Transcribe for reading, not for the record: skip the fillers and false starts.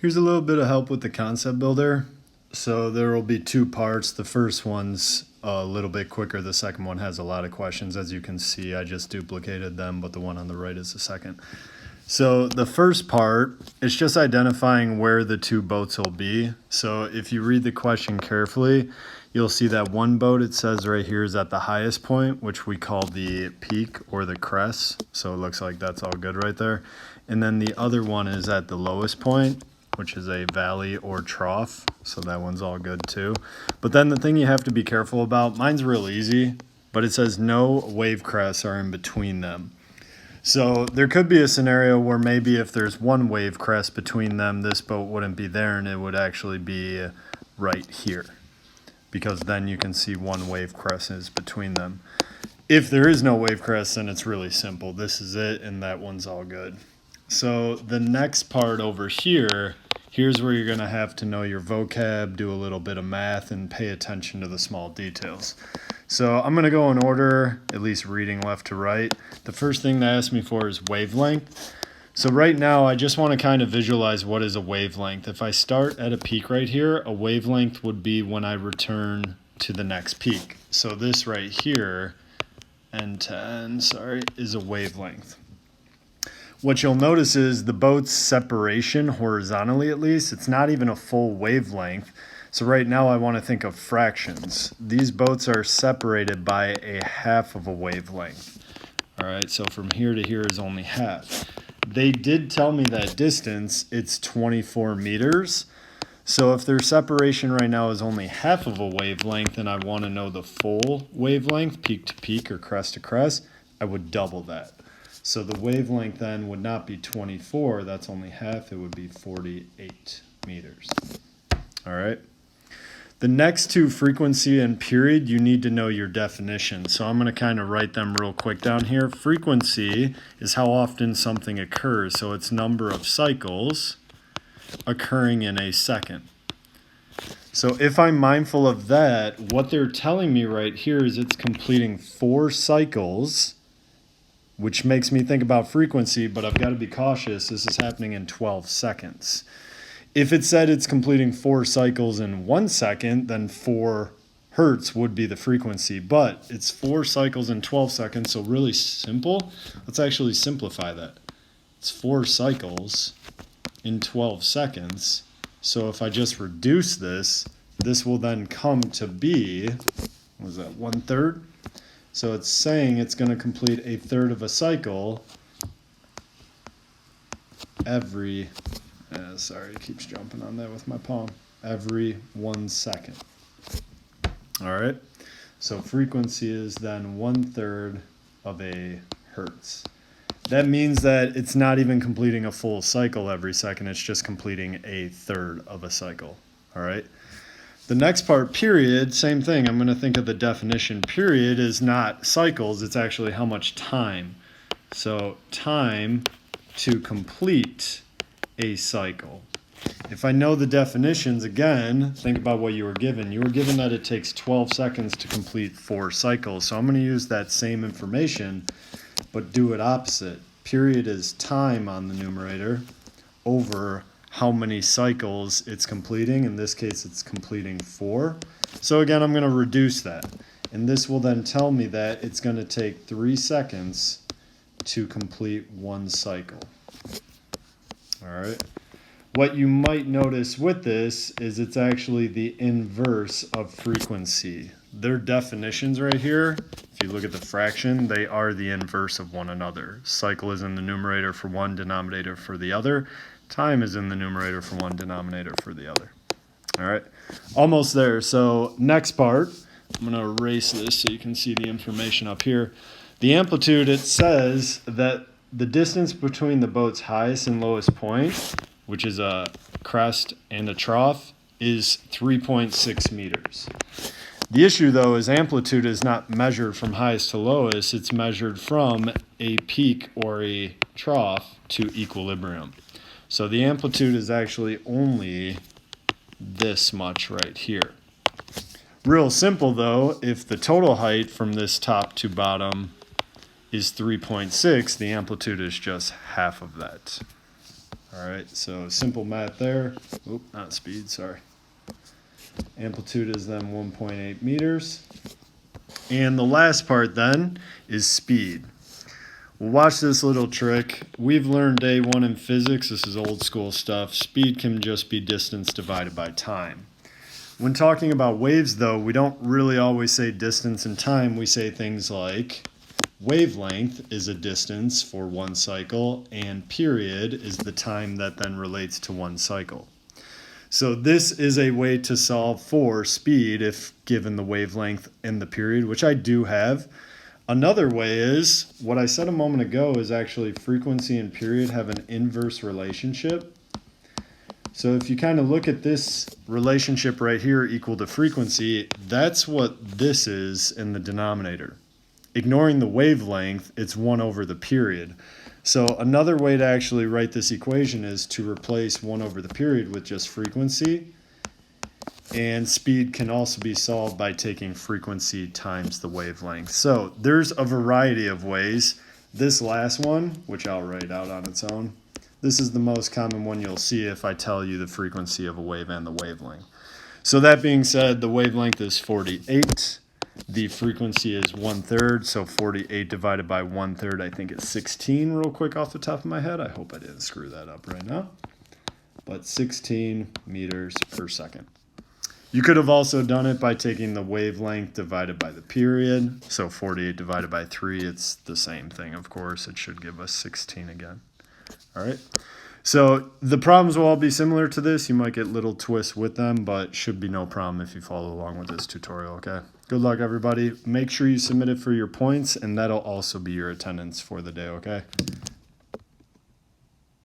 Here's a little bit of help with the concept builder. So there will be two parts. The first one's a little bit quicker. The second one has a lot of questions. As you can see, I just duplicated them, but the one on the right is the second. So the first part is just identifying where the two boats will be. So if you read the question carefully, you'll see that one boat, it says right here, is at the highest point, which we call the peak or the crest. So it looks like that's all good right there. And then the other one is at the lowest point, which is a valley or trough. So that one's all good too. But then the thing you have to be careful about, mine's real easy, but it says no wave crests are in between them. So there could be a scenario where maybe if there's one wave crest between them, this boat wouldn't be there and it would actually be right here, because then you can see one wave crest is between them. If there is no wave crest, then it's really simple. This is it, and that one's all good. So the next part over here, here's where you're going to have to know your vocab, do a little bit of math, and pay attention to the small details. So I'm going to go in order, at least reading left to right. The first thing they asked me for is wavelength. So right now, I just want to kind of visualize what is a wavelength. If I start at a peak right here, a wavelength would be when I return to the next peak. So this right here, end to end, is a wavelength. What you'll notice is the boat's separation, horizontally at least, it's not even a full wavelength. So right now I want to think of fractions. These boats are separated by a half of a wavelength. All right, so from here to here is only half. They did tell me that distance, it's 24 meters. So if their separation right now is only half of a wavelength and I want to know the full wavelength, peak to peak or crest to crest, I would double that. So the wavelength then would not be 24, that's only half, it would be 48 meters. All right. The next two, frequency and period, you need to know your definition. So I'm going to kind of write them real quick down here. Frequency is how often something occurs. So it's number of cycles occurring in a second. So if I'm mindful of that, what they're telling me right here is it's completing 4 cycles, which makes me think about frequency, but I've got to be cautious. This is happening in 12 seconds. If it said it's completing 4 cycles in 1 second, then 4 hertz would be the frequency, but it's 4 cycles in 12 seconds, so really simple. Let's actually simplify that. It's 4 cycles in 12 seconds. So if I just reduce this, this will then come to be, what was that, 1/3? So it's saying it's going to complete a third of a cycle every, sorry, it keeps jumping on that with my palm, every 1 second. All right, so frequency is then 1/3 of a hertz. That means that it's not even completing a full cycle every second, it's just completing a third of a cycle. All right. The next part, period, same thing. I'm going to think of the definition. Period is not cycles, it's actually how much time. So time to complete a cycle. If I know the definitions, again, think about what you were given. You were given that it takes 12 seconds to complete 4 cycles. So I'm going to use that same information, but do it opposite. Period is time on the numerator over how many cycles it's completing. In this case, it's completing 4. So again, I'm going to reduce that. And this will then tell me that it's going to take 3 seconds to complete 1 cycle. All right. What you might notice with this is it's actually the inverse of frequency. Their definitions right here, if you look at the fraction, they are the inverse of one another. Cycle is in the numerator for one, denominator for the other. Time is in the numerator for one, denominator for the other. All right, almost there. So next part, I'm going to erase this so you can see the information up here. The amplitude, it says that the distance between the boat's highest and lowest point, which is a crest and a trough, is 3.6 meters. The issue, though, is amplitude is not measured from highest to lowest. It's measured from a peak or a trough to equilibrium. So the amplitude is actually only this much right here. Real simple, though, if the total height from this top to bottom is 3.6, the amplitude is just half of that. All right, so simple math there. Oop, not speed, sorry. Amplitude is then 1.8 meters. And the last part then is speed. Well, watch this little trick. We've learned day one in physics. This is old school stuff. Speed can just be distance divided by time. When talking about waves, though, we don't really always say distance and time. We say things like wavelength is a distance for one cycle, and period is the time that then relates to one cycle. So this is a way to solve for speed if given the wavelength and the period, which I do have. Another way is, what I said a moment ago is actually frequency and period have an inverse relationship. So if you kind of look at this relationship right here equal to frequency, that's what this is in the denominator. Ignoring the wavelength, it's 1 over the period. So another way to actually write this equation is to replace 1 over the period with just frequency. And speed can also be solved by taking frequency times the wavelength. So there's a variety of ways. This last one, which I'll write out on its own, this is the most common one you'll see if I tell you the frequency of a wave and the wavelength. So that being said, the wavelength is 48. The frequency is 1/3, so 48 divided by 1/3, I think it's 16 real quick off the top of my head. I hope I didn't screw that up right now. But 16 meters per second. You could have also done it by taking the wavelength divided by the period. So 48 divided by 3, it's the same thing, of course. It should give us 16 again. All right. So the problems will all be similar to this. You might get little twists with them, but should be no problem if you follow along with this tutorial, okay? Good luck, everybody. Make sure you submit it for your points, and that'll also be your attendance for the day, okay?